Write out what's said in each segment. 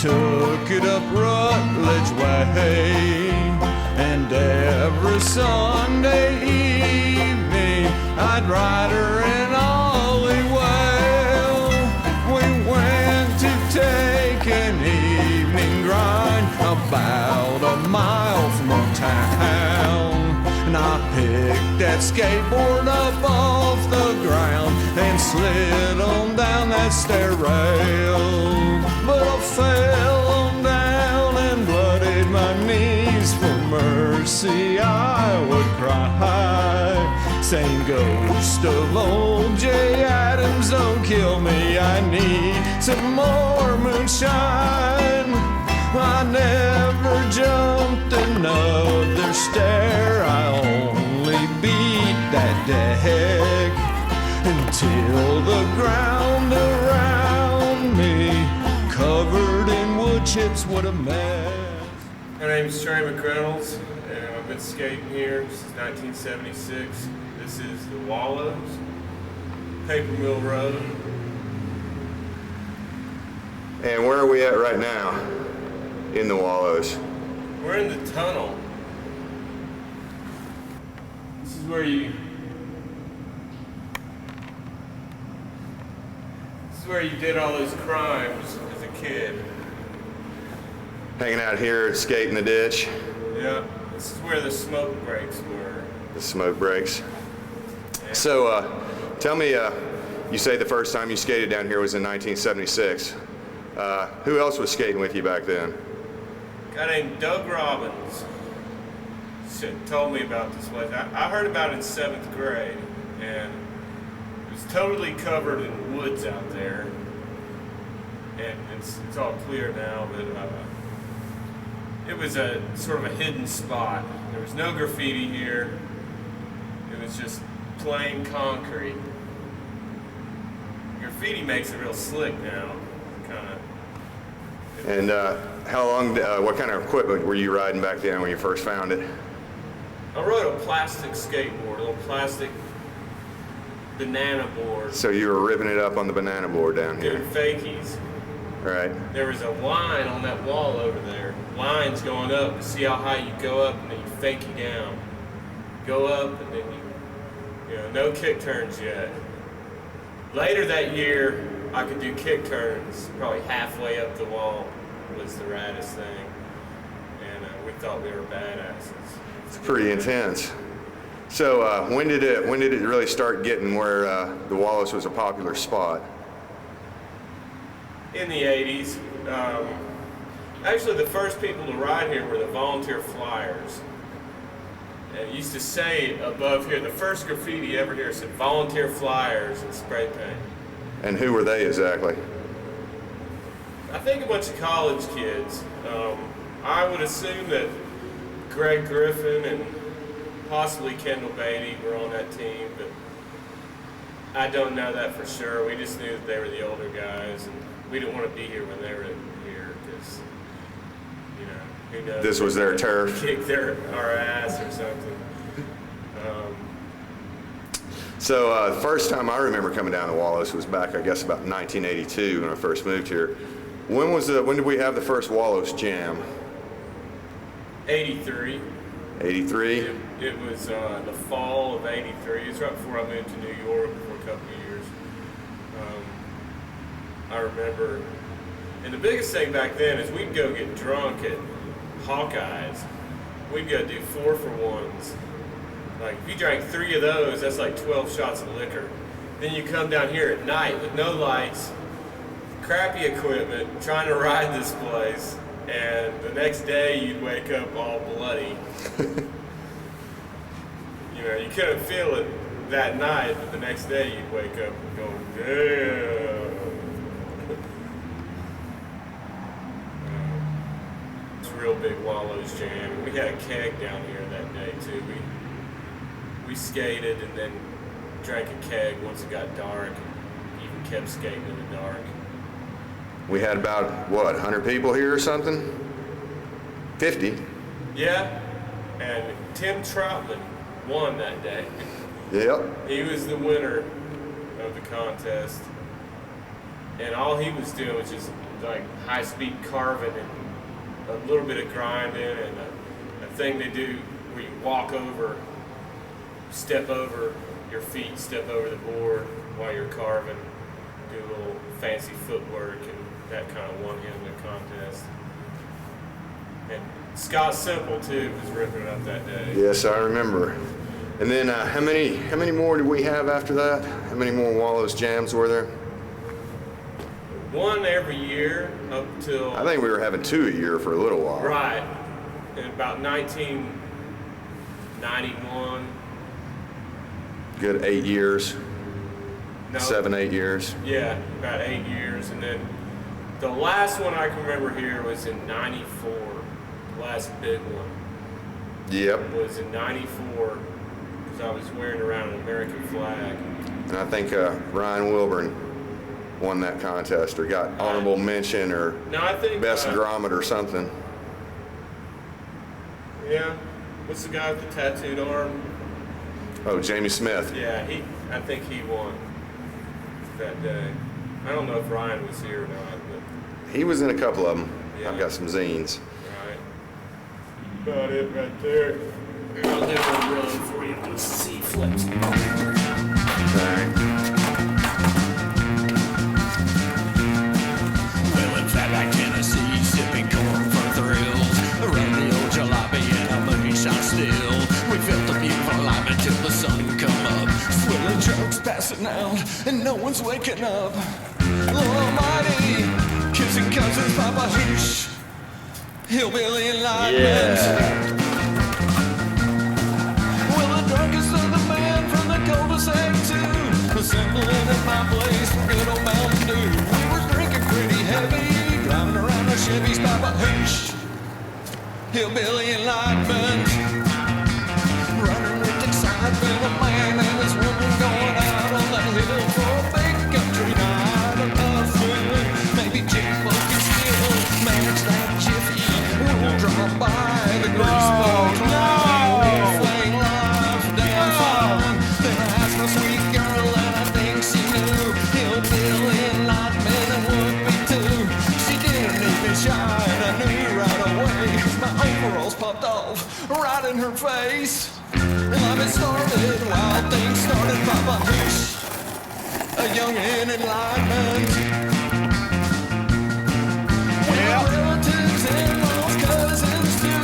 took it up Rutledge Way, and every Sunday evening I'd ride her in Ollie Well. We went to take an evening grind about a mile from our town, and I picked that skateboard up off the ground and slid on down that stair rail. But I fell on down and bloodied my knees. For mercy I would cry, saying, ghost of old J. Adams, don't kill me, I need some more moonshine. I never jumped another stair, I only beat that deck until the ground around me covered in wood chips. What a mess. My name's Trey McReynolds, and I've been skating here since 1976. This is the Wallows, Paper Mill Road. And where are we at right now in the Wallows? We're in the tunnel. This is where you did all those crimes as a kid. Hanging out here, skating the ditch. Yeah, this is where the smoke breaks were. The smoke breaks. Yeah. So, tell me, you say the first time you skated down here was in 1976. Who else was skating with you back then? A guy named Doug Robbins told me about this place. I heard about it in 7th grade, and it was totally covered in woods out there. And it's all clear now, but it was a sort of a hidden spot. There was no graffiti here. It was just plain concrete. Graffiti makes it real slick now, kind of. And how long, what kind of equipment were you riding back then when you first found it? I rode a plastic skateboard, a little plastic banana board. So you were ripping it up on the banana board down here? Doing fakies. Right. There was a line on that wall over there. Lines going up to see how high you go up, and then you fake you down. Go up, and then you know, no kick turns yet. Later that year, I could do kick turns. Probably halfway up the wall was the raddest thing, and we thought we were badasses. It's pretty intense. So when did it really start getting where the Wallows was a popular spot? In the 80s. Actually, the first people to ride here were the volunteer flyers. And it used to say above here, the first graffiti ever here said volunteer flyers in spray paint. And who were they exactly? I think a bunch of college kids. I would assume that Greg Griffin and possibly Kendall Beatty were on that team, but I don't know that for sure. We just knew that they were the older guys, and we didn't want to be here when they were here because, you know, who knows? This was their turf. Kick our ass or something. So the first time I remember coming down to Wallows was back, I guess, about 1982 when I first moved here. When did we have the first Wallows Jam? 83. 83? It was the fall of 83. It's right before I moved to New York for a couple of years. I remember, and the biggest thing back then is we'd go get drunk at Hawkeye's. We'd go do 4-for-1s. Like, if you drank 3 of those, that's like 12 shots of liquor. Then you come down here at night with no lights, crappy equipment, trying to ride this place, and the next day you'd wake up all bloody. You know, you couldn't feel it that night, but the next day you'd wake up and go, damn. It's a real big Wallows jam. We had a keg down here that day too. We skated and then drank a keg once it got dark, and even kept skating in the dark. We had about, what, 100 people here or something? 50? Yeah, and Tim Troutman won that day. Yep. He was the winner of the contest, and all he was doing was just like high-speed carving and a little bit of grinding and a thing they do where you walk over, step over your feet, step over the board while you're carving, do a little fancy footwork and that kind of one-handed contest. And Scott Simple too was ripping it up that day. Yes, I remember. And then how many more did we have after that? How many more Wallows jams were there? One every year up till... I think we were having 2 a year for a little while. Right. In about 1991. Good 8 years. No, 7, 8 years. Yeah, about 8 years. And then the last one I can remember here was in 94. The last big one. Yep. Was in 94 because I was wearing around an American flag. And I think Ryan Wilburn won that contest or got honorable mention or No, I think best grommet or something. Yeah. What's the guy with the tattooed arm? Oh, Jamie Smith. Yeah, I think he won that day. I don't know if Ryan was here or not, but He was in a couple of them. Yeah. I've got some zines. right. About it right there. Here, I'll do a run for you on the C-flips. All right. Well, in Flatback, Tennessee, sipping corn for thrills. Around the old jalopy and a moonshine still. We felt the beautiful life until the sun come up. Swilling jokes passing out and no one's waking up. Lord Almighty, kissing cousins, Papa Hoosh. Hillbilly enlightenment. Yeah. Well, the drunkest of the man from the cul-de-sac too. Assembling at my place for good old Mountain Dew. We were drinking pretty heavy, driving around our Chevys, Papa Hoosh. Hillbilly enlightenment. Running with excitement, a man and his woman going out on the hill for a big country night of nothing. Maybe Jimbo can still manage that jiffy. We'll drop by the greaseball club. We'll fling life down fine. Then I asked my sweet girl and I think she knew. Hillbilly enlightenment and would be too. She didn't even shy and I knew right away. My overalls popped off right in her face. Well, it started, wild things started, Papa Hoosh. A young and enlightenment. Well, relatives and lost cousins too.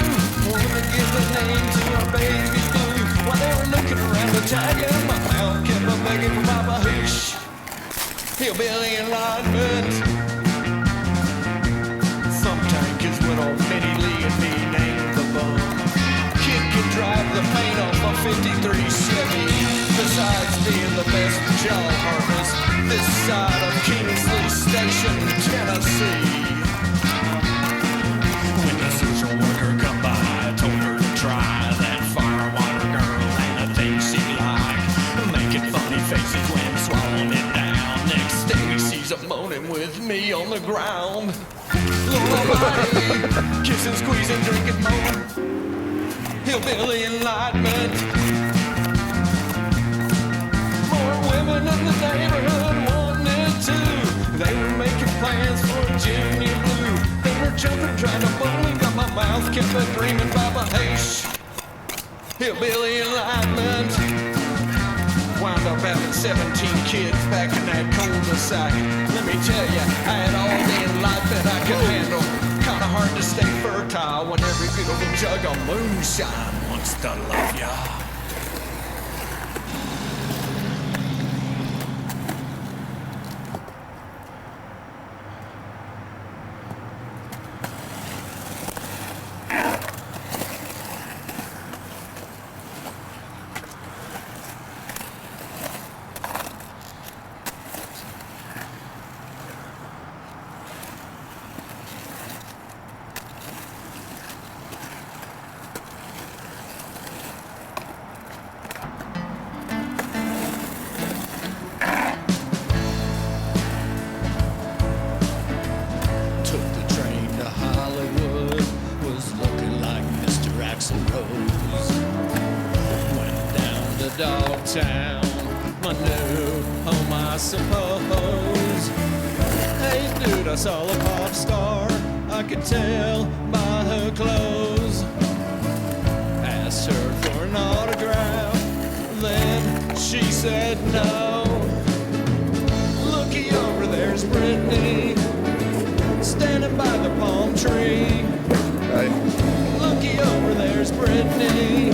Wanted to give the name to our baby blue. While they were looking around the tagging, my mouth kept on begging for Papa Hoosh. Hillbilly enlightenment. Some tankers with old Minnie Lee and me named the bum. Kid can drive the paint off a 53 Chevy. Besides being the best jello harvest this side of Kingsley Station, Tennessee. When the social worker come by, I told her to try that firewater girl and the things she like. Making funny faces when swallowing it down. Next day she's a moaning with me on the ground. Lord Almighty, kissing, squeezing, drinking, moaning. Hillbilly enlightenment. More women in the neighborhood wanted to. They were making plans for Junior Blue. They were jumping, trying to bully, but my mouth kept a dreaming Papa Hoosh. Hillbilly enlightenment. Wound up having 17 kids back in that cul-de-sac. Let me tell you, I had all the enlightenment I could handle. Kinda hard to stay fertile when every beautiful jug of moonshine wants to love ya. Dogtown, my new home, I suppose. Hey, dude, I saw a pop star, I could tell by her clothes. Asked her for an autograph, then she said no. Looky over, there's Brittany, standing by the palm tree. Hey. Looky over, there's Brittany,